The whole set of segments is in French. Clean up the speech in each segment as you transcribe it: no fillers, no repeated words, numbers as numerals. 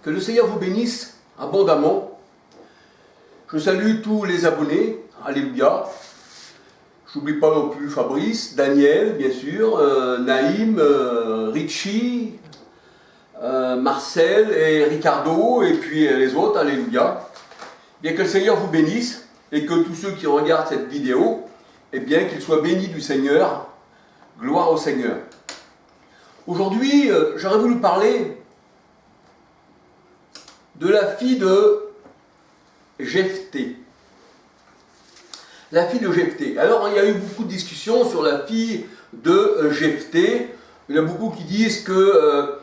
Que le Seigneur vous bénisse abondamment. Je salue tous les abonnés. Alléluia. Je n'oublie pas non plus Fabrice, Daniel, bien sûr, Naïm, Richie, Marcel et Ricardo, et puis les autres. Alléluia. Bien que le Seigneur vous bénisse et que tous ceux qui regardent cette vidéo, eh bien qu'ils soient bénis du Seigneur. Gloire au Seigneur. Aujourd'hui, j'aurais voulu parler de la fille de Jephthé. La fille de Jephthé. Alors, il y a eu beaucoup de discussions sur la fille de Jephthé. Il y en a beaucoup qui disent que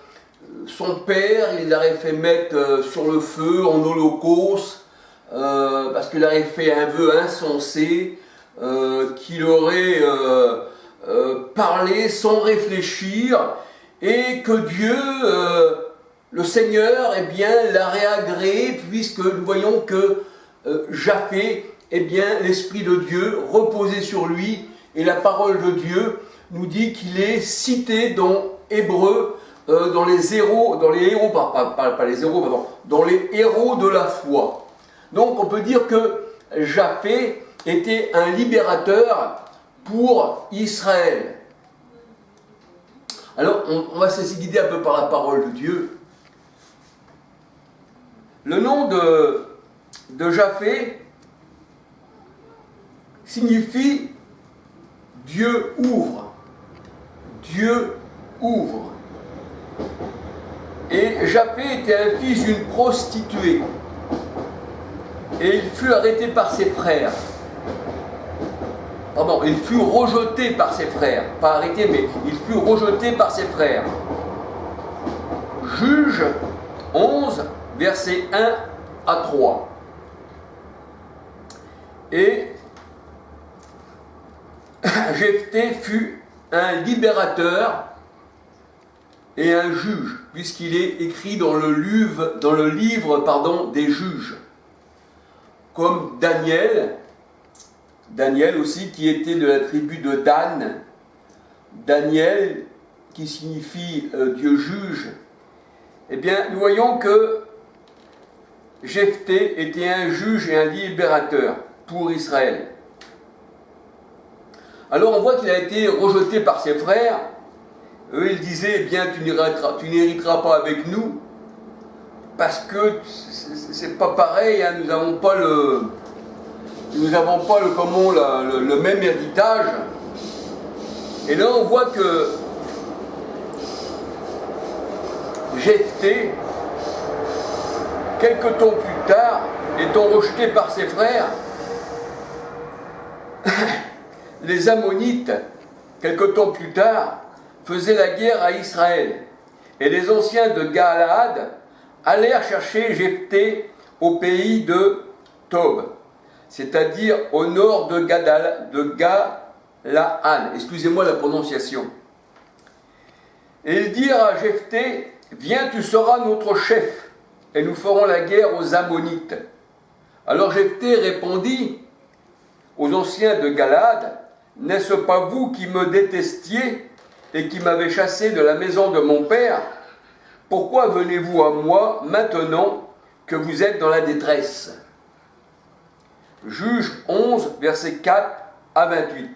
son père, il l'aurait fait mettre sur le feu en holocauste, parce qu'il aurait fait un vœu insensé, qu'il aurait parlé sans réfléchir, et que Dieu, le Seigneur, eh bien, l'aurait agréé, puisque nous voyons que Japheth, eh bien, l'Esprit de Dieu reposait sur lui, et la parole de Dieu nous dit qu'il est cité dans Hébreu, dans les héros de la foi. Donc on peut dire que Japheth était un libérateur pour Israël. Alors on va se laisser guider un peu par la parole de Dieu. Le nom de Japheth signifie Dieu ouvre. Dieu ouvre. Et Japheth était un fils d'une prostituée. Et il fut arrêté par ses frères. Pardon, il fut rejeté par ses frères. Pas arrêté, mais il fut rejeté par ses frères. Juge 11, versets 1 à 3. Et Jephthé fut un libérateur et un juge, puisqu'il est écrit dans le livre des juges. Comme Daniel aussi, qui était de la tribu de Dan. Daniel, qui signifie Dieu juge. Eh bien, nous voyons que Jephthé était un juge et un libérateur pour Israël. Alors on voit qu'il a été rejeté par ses frères. Eux, ils disaient, eh bien, tu n'hériteras pas avec nous, parce que c'est pas pareil, hein, nous n'avons pas le même héritage. Et là, on voit que Jephthé, quelque temps plus tard, étant rejeté par ses frères, les Ammonites, quelque temps plus tard, faisaient la guerre à Israël. Et les anciens de Galaad allèrent chercher Jephthé au pays de Tob, c'est-à-dire au nord de Galaad. Excusez-moi la prononciation. Et ils dirent à Jephthé, viens, tu seras notre chef, et nous ferons la guerre aux Ammonites. Alors Jephthé répondit aux anciens de Galaad, n'est-ce pas vous qui me détestiez et qui m'avez chassé de la maison de mon père? Pourquoi venez-vous à moi maintenant que vous êtes dans la détresse? Juge 11, versets 4 à 28.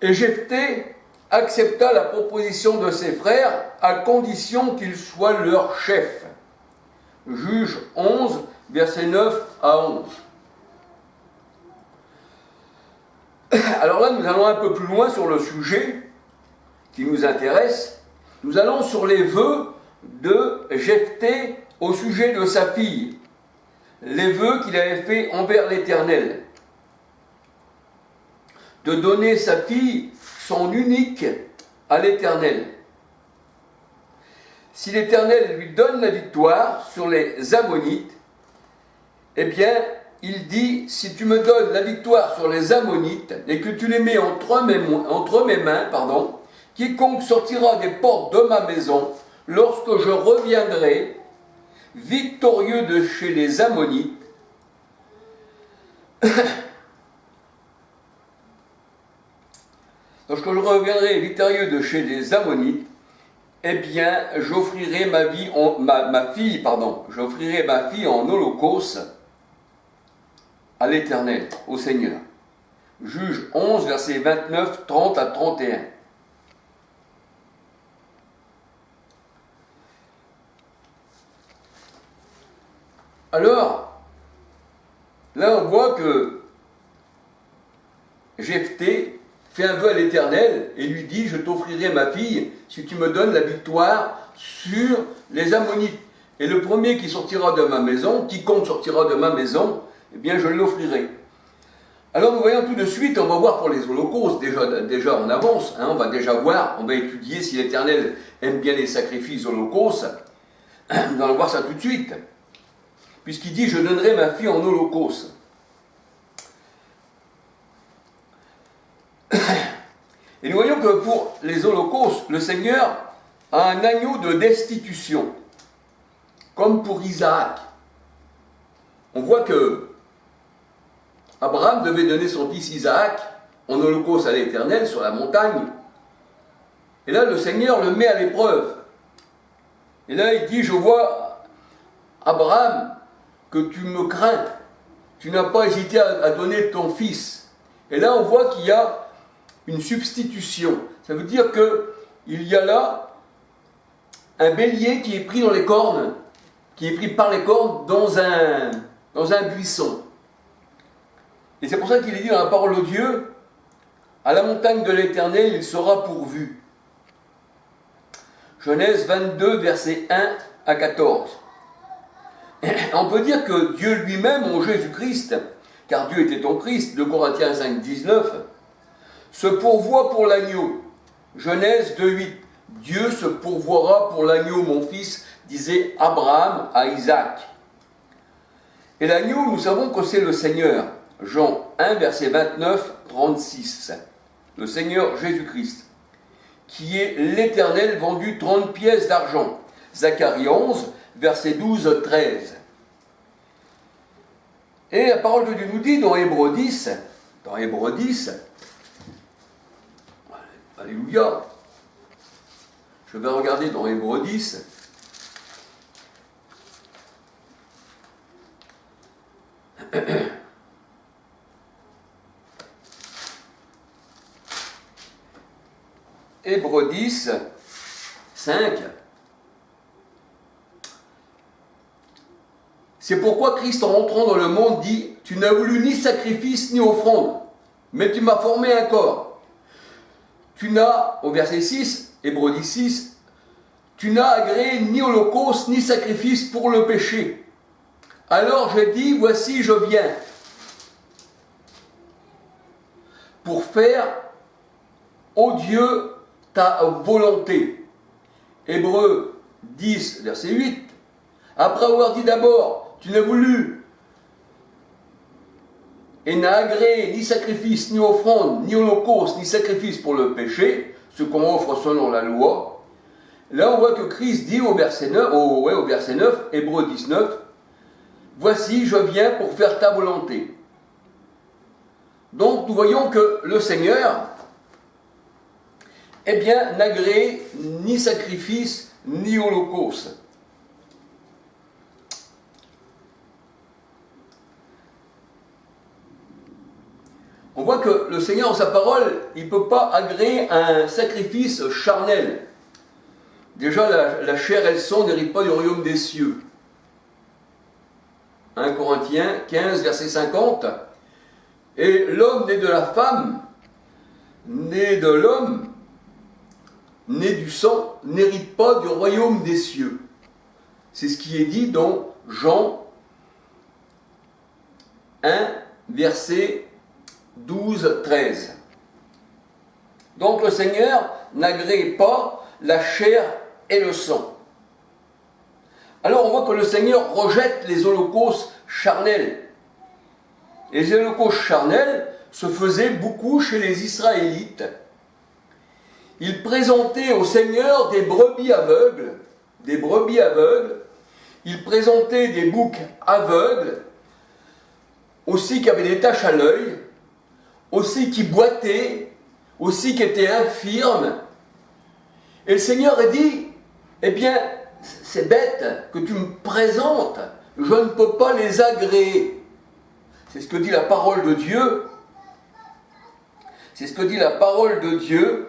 Et Jephthé accepta la proposition de ses frères à condition qu'il soit leur chef. Juge 11, versets 9 à 11. Alors là, nous allons un peu plus loin sur le sujet qui nous intéresse. Nous allons sur les vœux de Jephthé au sujet de sa fille. Les vœux qu'il avait faits envers l'Éternel. De donner sa fille, son unique, à l'Éternel. Si l'Éternel lui donne la victoire sur les Ammonites, eh bien, il dit, si tu me donnes la victoire sur les Ammonites et que tu les mets entre mes mains, quiconque sortira des portes de ma maison, lorsque je reviendrai victorieux de chez les Ammonites, lorsque je reviendrai victorieux de chez les Ammonites, eh bien, j'offrirai j'offrirai ma fille en holocauste à l'Éternel, au Seigneur. Juge 11, versets 29, 30 à 31. Alors, là on voit que Jephthé fait un vœu à l'Éternel et lui dit « Je t'offrirai ma fille si tu me donnes la victoire sur les Ammonites. Et le premier qui sortira de ma maison, quiconque sortira de ma maison, eh bien je l'offrirai. » Alors nous voyons tout de suite, on va voir pour les holocaustes, déjà on avance, on va déjà voir, on va étudier si l'Éternel aime bien les sacrifices holocaustes. Nous allons voir ça tout de suite. Puisqu'il dit « Je donnerai ma fille en holocauste ». Et nous voyons que pour les holocaustes, le Seigneur a un agneau de destitution, comme pour Isaac. On voit que Abraham devait donner son fils Isaac en holocauste à l'Éternel sur la montagne. Et là, le Seigneur le met à l'épreuve. Et là, il dit « Je vois, Abraham, que tu me crains. Tu n'as pas hésité à donner ton fils. » Et là, on voit qu'il y a une substitution. Ça veut dire qu'il y a là un bélier qui est pris dans les cornes, qui est pris par les cornes dans un buisson. Et c'est pour ça qu'il est dit dans la parole de Dieu, à la montagne de l'Éternel, il sera pourvu. Genèse 22, versets 1 à 14. On peut dire que Dieu lui-même, en Jésus-Christ, car Dieu était en Christ, 2 Corinthiens 5, 19, se pourvoit pour l'agneau. Genèse 2, 8. Dieu se pourvoira pour l'agneau, mon fils, disait Abraham à Isaac. Et l'agneau, nous savons que c'est le Seigneur. Jean 1, verset 29, 36. Le Seigneur Jésus-Christ, qui est l'Éternel vendu 30 pièces d'argent. Zacharie 11, verset 12, 13. Et la parole de Dieu nous dit dans Hébreux 10, alléluia, je vais regarder dans Hébreux 10, Hébreux 10, 5. C'est pourquoi Christ, en entrant dans le monde, dit « Tu n'as voulu ni sacrifice ni offrande, mais tu m'as formé un corps. Tu n'as, au verset 6, Hébreux 10, 6, tu n'as agréé ni holocauste ni sacrifice pour le péché. Alors j'ai dit, voici je viens, pour faire, ô Dieu, ta volonté. » Hébreux 10, verset 8. Après avoir dit d'abord, tu n'as voulu et n'as agréé ni sacrifice, ni offrande, ni holocauste, ni sacrifice pour le péché, ce qu'on offre selon la loi. Là, on voit que Christ dit au verset 9, Hébreux 19, « Voici, je viens pour faire ta volonté. » Donc, nous voyons que le Seigneur, eh bien, n'agréé ni sacrifice, ni holocauste. On voit que le Seigneur, en sa parole, il ne peut pas agréer un sacrifice charnel. Déjà, la chair et le sang n'héritent pas du royaume des cieux. 1 Corinthiens 15, verset 50. Et l'homme né de la femme, né de l'homme, né du sang, n'hérite pas du royaume des cieux. C'est ce qui est dit dans Jean 1, verset 12, 13. Donc le Seigneur n'agrée pas la chair et le sang. Alors on voit que le Seigneur rejette les holocaustes charnels. Et les holocaustes charnels se faisaient beaucoup chez les Israélites. Ils présentaient au Seigneur des brebis aveugles, ils présentaient des boucs aveugles, aussi qui avaient des taches à l'œil, aussi qui boitaient, aussi qui étaient infirmes. Et le Seigneur a dit, eh bien, ces bêtes que tu me présentes, je ne peux pas les agréer. C'est ce que dit la parole de Dieu. C'est ce que dit la parole de Dieu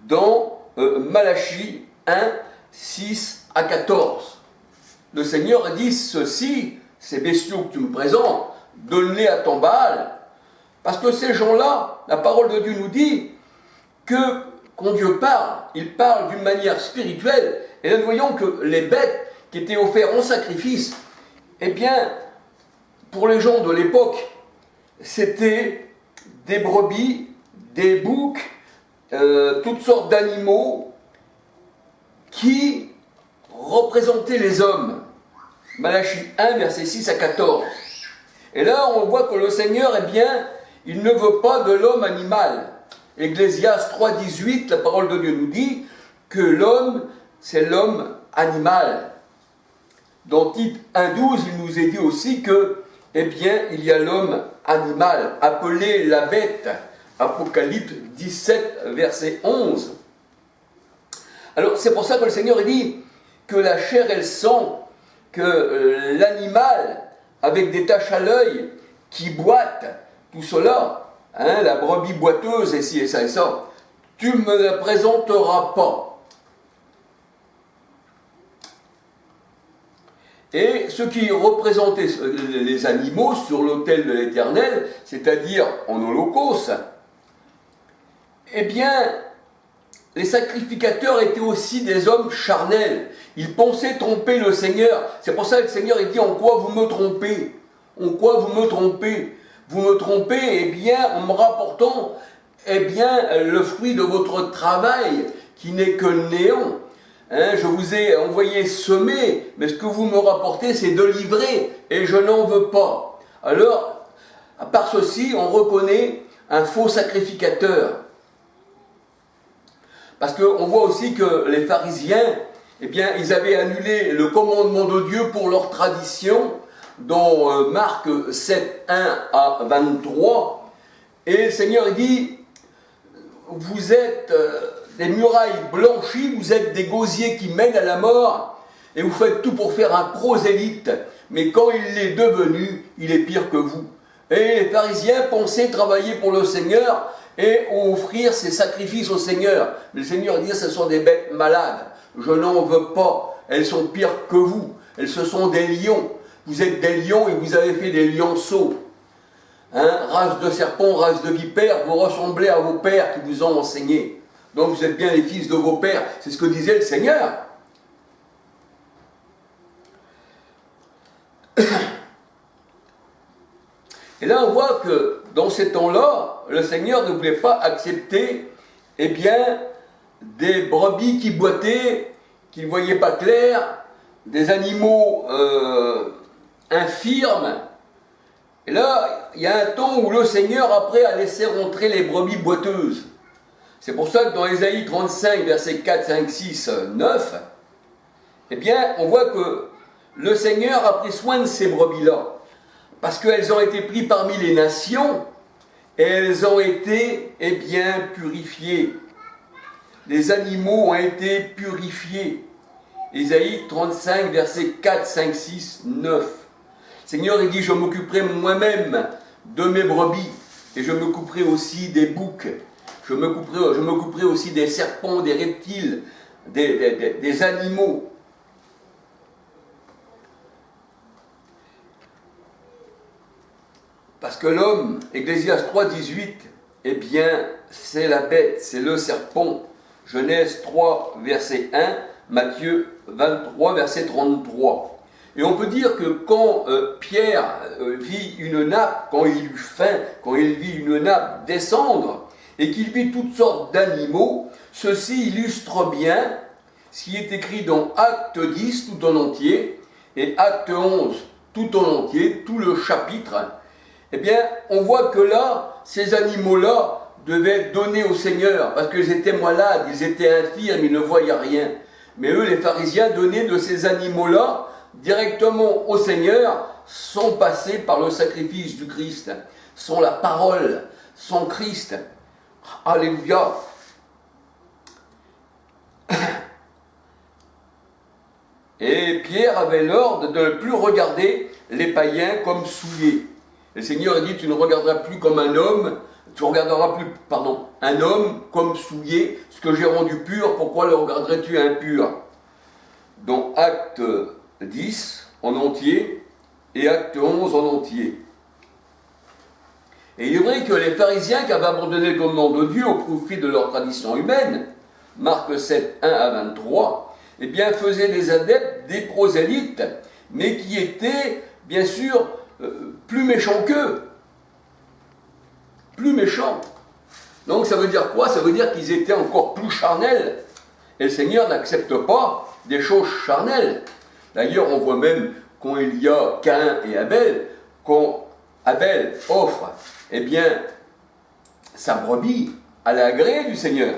dans Malachie 1, 6 à 14. Le Seigneur dit ceci, ces bestiaux que tu me présentes, donne-les à ton Baal. Parce que ces gens-là, la parole de Dieu nous dit que quand Dieu parle, il parle d'une manière spirituelle. Et là, nous voyons que les bêtes qui étaient offertes en sacrifice, eh bien, pour les gens de l'époque, c'était des brebis, des boucs, toutes sortes d'animaux qui représentaient les hommes. Malachie 1, versets 6 à 14. Et là, on voit que le Seigneur, eh bien, il ne veut pas de l'homme animal. Ecclésiaste 3, 18, la parole de Dieu nous dit que l'homme, c'est l'homme animal. Dans Tite 1, 12, il nous est dit aussi que, eh bien, il y a l'homme animal, appelé la bête. Apocalypse 17, verset 11. Alors, c'est pour ça que le Seigneur dit que la chair et le sang, que l'animal, avec des taches à l'œil, qui boite, tout cela, hein, la brebis boiteuse, et ci et ça, tu ne me la présenteras pas. Et ce qui représentait les animaux sur l'autel de l'Éternel, c'est-à-dire en holocauste, eh bien, les sacrificateurs étaient aussi des hommes charnels. Ils pensaient tromper le Seigneur. C'est pour ça que le Seigneur dit, en quoi vous me trompez? En quoi vous me trompez? Vous me trompez, eh bien, en me rapportant, eh bien, le fruit de votre travail, qui n'est que néant. Hein, je vous ai envoyé semer, mais ce que vous me rapportez, c'est de livrer, et je n'en veux pas. Alors, à part ceci, on reconnaît un faux sacrificateur. Parce qu'on voit aussi que les pharisiens, eh bien, ils avaient annulé le commandement de Dieu pour leur tradition, dans Marc 7, 1 à 23. Et le Seigneur dit, vous êtes des murailles blanchies, vous êtes des gosiers qui mènent à la mort, et vous faites tout pour faire un prosélyte, mais quand il l'est devenu, il est pire que vous. Et les pharisiens pensaient travailler pour le Seigneur, et offrir ses sacrifices au Seigneur. Mais le Seigneur dit, ce sont des bêtes malades, je n'en veux pas, elles sont pires que vous, elles ce sont des lions, vous êtes des lions et vous avez fait des lionceaux. Hein, race de serpents, race de vipères, vous ressemblez à vos pères qui vous ont enseigné. Donc vous êtes bien les fils de vos pères, c'est ce que disait le Seigneur. Et là on voit que dans ces temps-là, le Seigneur ne voulait pas accepter, eh bien, des brebis qui boitaient, qui ne voyaient pas clair, des animaux infirmes. Et là, il y a un temps où le Seigneur, après, a laissé rentrer les brebis boiteuses. C'est pour ça que dans Ésaïe 35, versets 4, 5, 6, 9, eh bien, on voit que le Seigneur a pris soin de ces brebis-là. Parce qu'elles ont été prises parmi les nations, et elles ont été, eh bien, purifiées. Les animaux ont été purifiés. Ésaïe 35, versets 4, 5, 6, 9. Seigneur, il dit, je m'occuperai moi-même de mes brebis, et je m'occuperai aussi des boucs, je m'occuperai aussi des serpents, des reptiles, des animaux. Parce que l'homme, Ecclésiaste 3, 18, eh bien, c'est la bête, c'est le serpent. Genèse 3, verset 1, Matthieu 23, verset 33. Et on peut dire que quand Pierre vit une nappe, quand il eut faim, quand il vit une nappe descendre, et qu'il vit toutes sortes d'animaux, ceci illustre bien ce qui est écrit dans Acte 10 tout en entier, et Acte 11 tout en entier, tout le chapitre. Eh bien, on voit que là, ces animaux-là devaient être donnés au Seigneur, parce qu'ils étaient malades, ils étaient infirmes, ils ne voyaient rien. Mais eux, les pharisiens, donnaient de ces animaux-là directement au Seigneur, sans passer par le sacrifice du Christ, sans la parole, sans Christ. Alléluia. Et Pierre avait l'ordre de ne plus regarder les païens comme souillés. Le Seigneur a dit, tu ne regarderas plus comme un homme, tu regarderas plus, un homme comme souillé, ce que j'ai rendu pur, pourquoi le regarderais-tu impur? Dans Acte 10 en entier et Acte 11 en entier. Et il est vrai que les pharisiens qui avaient abandonné le commandement de Dieu au profit de leur tradition humaine, Marc 7, 1 à 23, eh bien faisaient des adeptes, des prosélytes, mais qui étaient, bien sûr, plus méchants qu'eux. Plus méchants. Donc ça veut dire quoi? Ça veut dire qu'ils étaient encore plus charnels. Et le Seigneur n'accepte pas des choses charnelles. D'ailleurs, on voit même quand il y a Caïn et Abel, quand Abel offre, eh bien, sa brebis à l'agréé du Seigneur.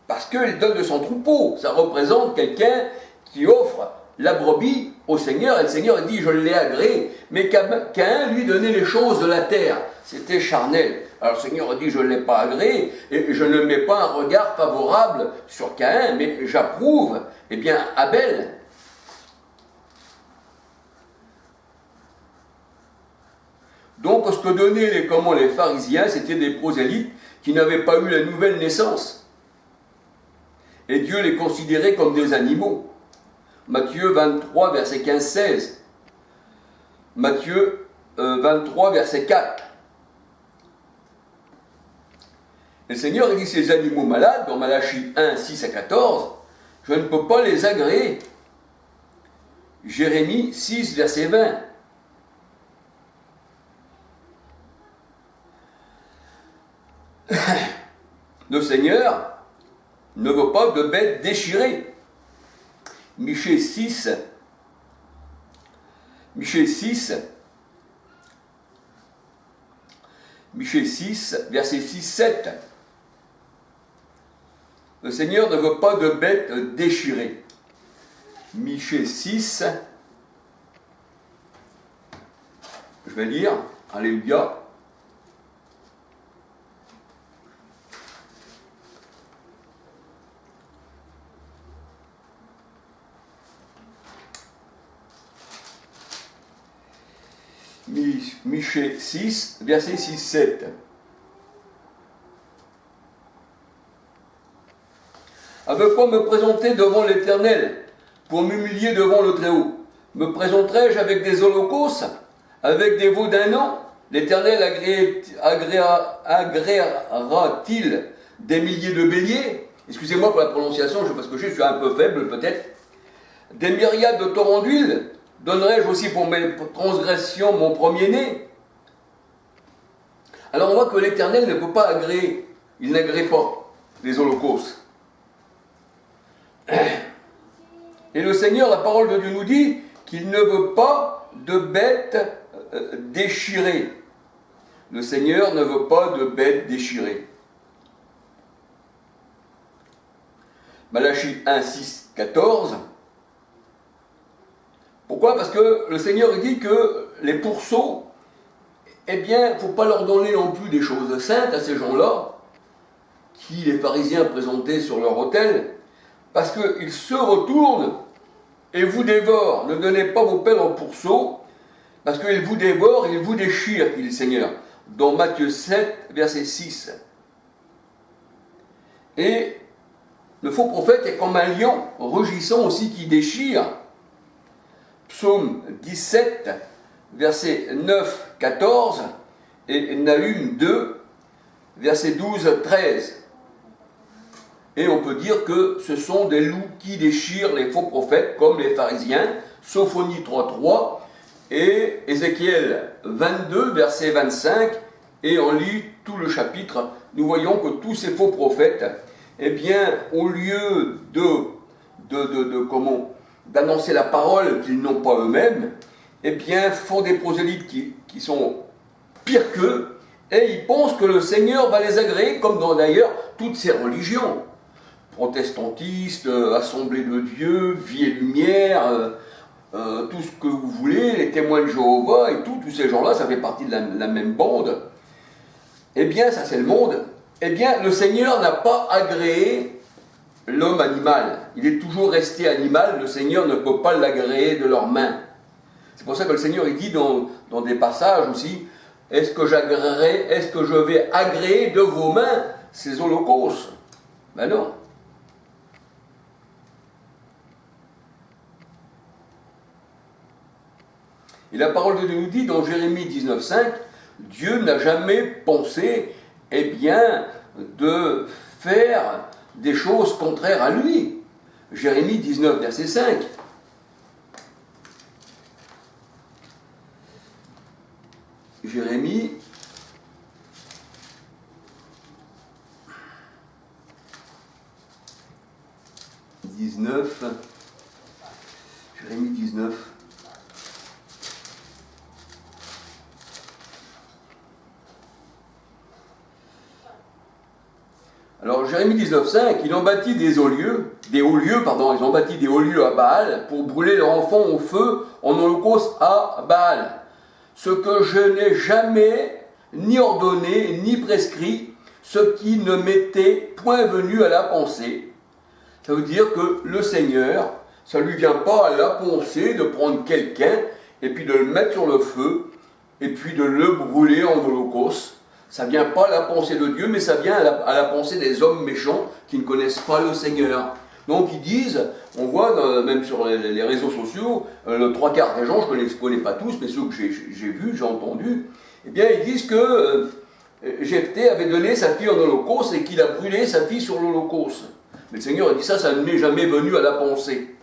Parce qu'il donne de son troupeau. Ça représente quelqu'un qui offre la brebis au Seigneur. Et le Seigneur dit, je l'ai agréé. Mais Caïn lui donnait les choses de la terre. C'était charnel. Alors le Seigneur a dit, je ne l'ai pas agréé. Et je ne mets pas un regard favorable sur Caïn, mais j'approuve, eh bien, Abel. Donc, ce que donnaient les pharisiens, c'était des prosélytes qui n'avaient pas eu la nouvelle naissance. Et Dieu les considérait comme des animaux. Matthieu 23, verset 15-16. Matthieu 23, verset 4. Le Seigneur dit ces animaux malades, dans Malachie 1, 6 à 14, je ne peux pas les agréer. Jérémie 6, verset 20. Le Seigneur ne veut pas de bêtes déchirées. Michée 6, verset 6-7. Le Seigneur ne veut pas de bêtes déchirées. Michée 6, je vais lire, Alléluia. Michée 6, verset 6-7. Avec quoi me présenter devant l'Éternel, pour m'humilier devant le Très-Haut? Me présenterai-je avec des holocaustes, avec des veaux d'un an? L'Éternel agréera-t-il des milliers de béliers? Excusez-moi pour la prononciation, parce que je suis un peu faible peut-être. Des myriades de torrents d'huile? Donnerai-je aussi pour mes transgressions mon premier-né? Alors on voit que l'Éternel ne peut pas agréer, il n'agrée pas les holocaustes. Et le Seigneur, la parole de Dieu nous dit qu'il ne veut pas de bêtes déchirées. Le Seigneur ne veut pas de bêtes déchirées. Malachie 1, 6, 14. Pourquoi? Parce que le Seigneur dit que les pourceaux, eh bien, il ne faut pas leur donner non plus des choses saintes à ces gens-là, qui les pharisiens présentaient sur leur autel, parce qu'ils se retournent et vous dévorent. Ne donnez pas vos peines aux pourceaux, parce qu'ils vous dévorent, ils vous déchirent, dit le Seigneur. Dans Matthieu 7, verset 6. Et le faux prophète est comme un lion, rugissant aussi, qui déchire. Psaume 17, verset 9, 14, et Nahum 2, verset 12, 13. Et on peut dire que ce sont des loups qui déchirent les faux prophètes, comme les pharisiens, Sophonie 3, 3, et Ézéchiel 22, verset 25, et on lit tout le chapitre, nous voyons que tous ces faux prophètes, eh bien, au lieu d'annoncer la parole qu'ils n'ont pas eux-mêmes, eh bien, font des prosélytes qui sont pires qu'eux, et ils pensent que le Seigneur va les agréer, comme dans d'ailleurs toutes ces religions. Protestantistes, Assemblée de Dieu, Vie et Lumière, tout ce que vous voulez, les témoins de Jéhovah et tous ces gens-là, ça fait partie de la même bande. Eh bien, ça c'est le monde. Eh bien, le Seigneur n'a pas agréé l'homme animal. Il est toujours resté animal, le Seigneur ne peut pas l'agréer de leurs mains. C'est pour ça que le Seigneur il dit dans des passages aussi, est-ce que je vais agréer de vos mains ces holocaustes? Ben non. Et la parole de Dieu nous dit dans Jérémie 19,5, Dieu n'a jamais pensé, eh bien, de faire des choses contraires à lui. Jérémie 19, verset 5. Jérémie 19. Jérémie 19. Alors Jérémie 19,5, ils ont bâti ils ont bâti des hauts lieux à Baal pour brûler leurs enfants au feu en holocauste à Baal. Ce que je n'ai jamais ni ordonné ni prescrit, ce qui ne m'était point venu à la pensée. Ça veut dire que le Seigneur, ça ne lui vient pas à la pensée de prendre quelqu'un et puis de le mettre sur le feu et puis de le brûler en holocauste. Ça ne vient pas à la pensée de Dieu, mais ça vient à la pensée des hommes méchants qui ne connaissent pas le Seigneur. Donc ils disent, on voit même sur les réseaux sociaux, le trois quarts des gens, je ne connais pas tous, mais ceux que j'ai vus, j'ai entendus, eh bien ils disent que Jephthé avait donné sa fille en holocauste et qu'il a brûlé sa fille sur l'holocauste. Mais le Seigneur a dit ça ne m'est jamais venu à la pensée.